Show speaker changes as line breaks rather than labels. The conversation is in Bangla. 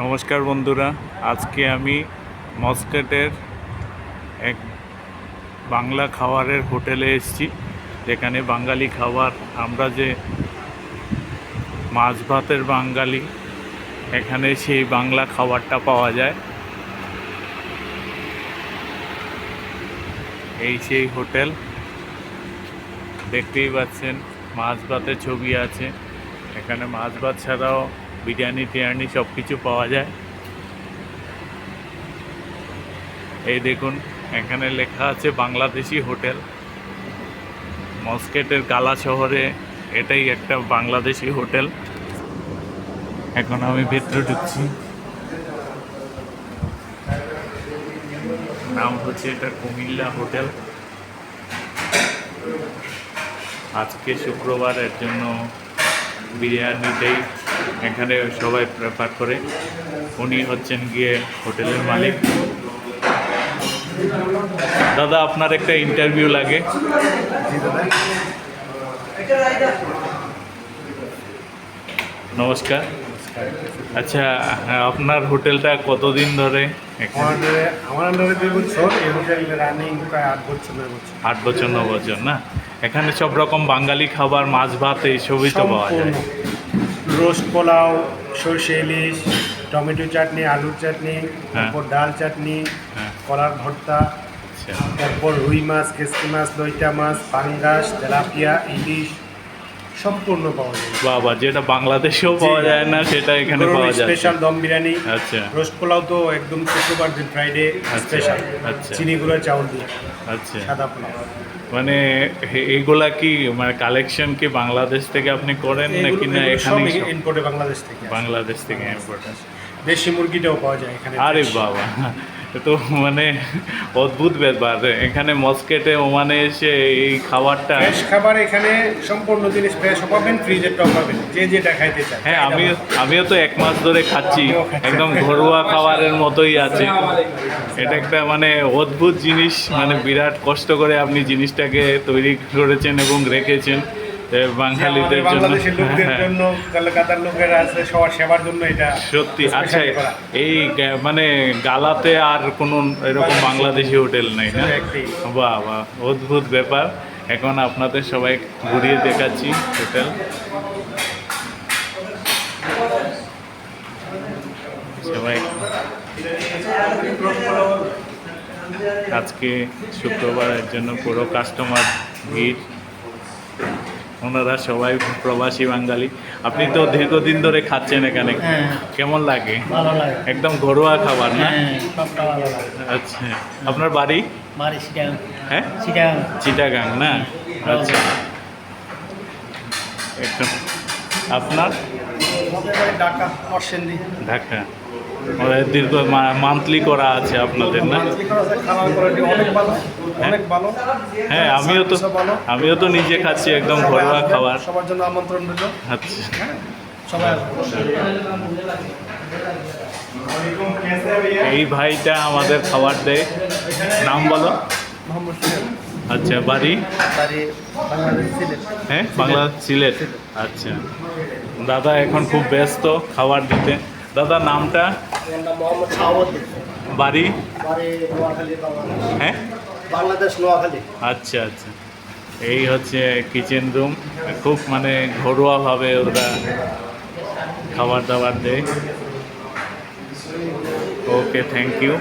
নমস্কার বন্ধুরা, আজকে আমি মস্কেটের এক বাংলা খাবারের হোটেলে এসেছি, যেখানে বাঙালি খাবার, আমরা যে মাছ ভাতের বাঙালি, এখানে সেই বাংলা খাবারটা পাওয়া যায়। এই সেই হোটেল, দেখতেই পাচ্ছেন মাছ ভাতের ছবি আছে। এখানে মাছ ভাত ছাড়াও বিরিয়ানি টিরিয়ানি সব কিছু পাওয়া যায়। এই দেখুন, এখানে লেখা আছে বাংলাদেশি হোটেল। মস্কেটের গালা শহরে এটাই একটা বাংলাদেশি হোটেল। এখন আমি ভেতরে ঢুকছি। নাম হচ্ছে এটা কুমিল্লা হোটেল। আজকে শুক্রবারের জন্য বিরিয়ানিটাই এখানে সবাই প্রেফার করে। উনি হচ্ছেন গিয়ে হোটেলের মালিক। দাদা, আপনার একটা ইন্টারভিউ লাগে। নমস্কার। আচ্ছা, আপনার হোটেলটা কতদিন ধরে?
আমার আন্ডারে 2 বছর। এই হোটেল রানিং প্রায় 8 বছর 9 বছর।
8 বছর 9 বছর না? এখানে সব রকম বাঙালি খাবার, মাছ ভাত এইসবই তো পাওয়া যায়।
রোস্ট পোলাও, সরষে ইলিশ, টমেটো চাটনি, আলুর চাটনি, তারপর ডাল চাটনি, কলার ভর্তা, তারপর রুই মাছ, কেসকি মাছ, লইটা মাছ, পাঙ্গাস, তেলাপিয়া, ইলিশ সম্পূর্ণ পাওয়া যায়।
বাবা, যেটা বাংলাদেশেও পাওয়া যায় না সেটা এখানে পাওয়া যায়।
স্পেশাল দম বিরিয়ানি।
আচ্ছা।
রোস্ট পোলাও তো একদম শুক্রবার দিন, ফ্রাইডে স্পেশাল।
আচ্ছা।
চিনি গুঁড়া চাউল দিয়ে।
আচ্ছা,
সাদা পোলাও।
মানে এইগুলা কি মানে কালেকশন কি বাংলাদেশ থেকে আপনি করেন নাকি না এখানে?
ইম্পোর্টে বাংলাদেশ থেকে।
বাংলাদেশ থেকে ইম্পোর্ট।
দেশি মুরগিটাও পাওয়া যায় এখানে।
আরে বাবা, তো মানে অদ্ভুত ব্যাপার। এখানে মস্কেটে ওমানে এসে এই খাবারটা,
ফ্রেশ খাবার এখানে সম্পূর্ণ জিনিস ফ্রেশ পাবেন, ফ্রিজেরটাও পাবেন, যে যেটা খাইতে চান।
হ্যাঁ, আমিও তো 1 মাস ধরে খাচ্ছি, একদম ঘরোয়া খাবারের মতোই আছে। এটা একটা মানে অদ্ভুত জিনিস, মানে বিরাট কষ্ট করে আপনি জিনিসটাকে তৈরি করেছেন এবং রেখেছেন বাঙালিদের জন্য।
বাংলাদেশের লোকদের জন্য, কলকাতার লোকেরা আছে, সবার সেবার জন্য এটা
সত্যি। আচ্ছা, এই মানে গালাতে আর কোনো এরকম বাংলাদেশি হোটেল নাই না? বাহ বাহ, অদ্ভুত ব্যাপার। এখন আপনাদের সবাই ঘুরিয়ে দেখাচ্ছি হোটেল। সবাই আজকে শুক্রবারের জন্য পুরো কাস্টমার ভিড়। ওনারা সবাই প্রবাসী বাঙালি। আপনি তো দীর্ঘদিন ধরে খাচ্ছেন এখানে, কেমন লাগে?
ভালো লাগে।
একদম ঘরোয়া খাবার না?
সবটা ভালো লাগে।
আচ্ছা, আপনার বাড়ি?
চিটাগাং।
হ্যাঁ,
চিটাগাং।
চিটাগাং না? আচ্ছা, একদম। আপনার?
ঢাকা, নরসিংদী।
ঢাকা। দীর্ঘ মান্থলি করা আছে আপনাদের না?
অনেক ভালো।
হ্যাঁ, আমিও তো নিজে খাচ্ছি একদম ঘরোয়া খাবার।
সবার জন্য আমন্ত্রণ রইল।
আচ্ছা,
সবাই
এই ভাইটা আমাদের খাবার দেয়। নাম বলো। আচ্ছা, বাড়ি? হ্যাঁ, বাংলাদেশ, সিলেট। আচ্ছা, দাদা এখন খুব ব্যস্ত খাবার দিতে। দাদা, নামটা? বাড়ি? হ্যাঁ,
বাংলাদেশ, নোয়াখালী।
আচ্ছা আচ্ছা। এই হচ্ছে কিচেন রুম। খুব মানে ঘরোয়াভাবে ওরা খাবার দাবার দেয়। ওকে, থ্যাংক ইউ।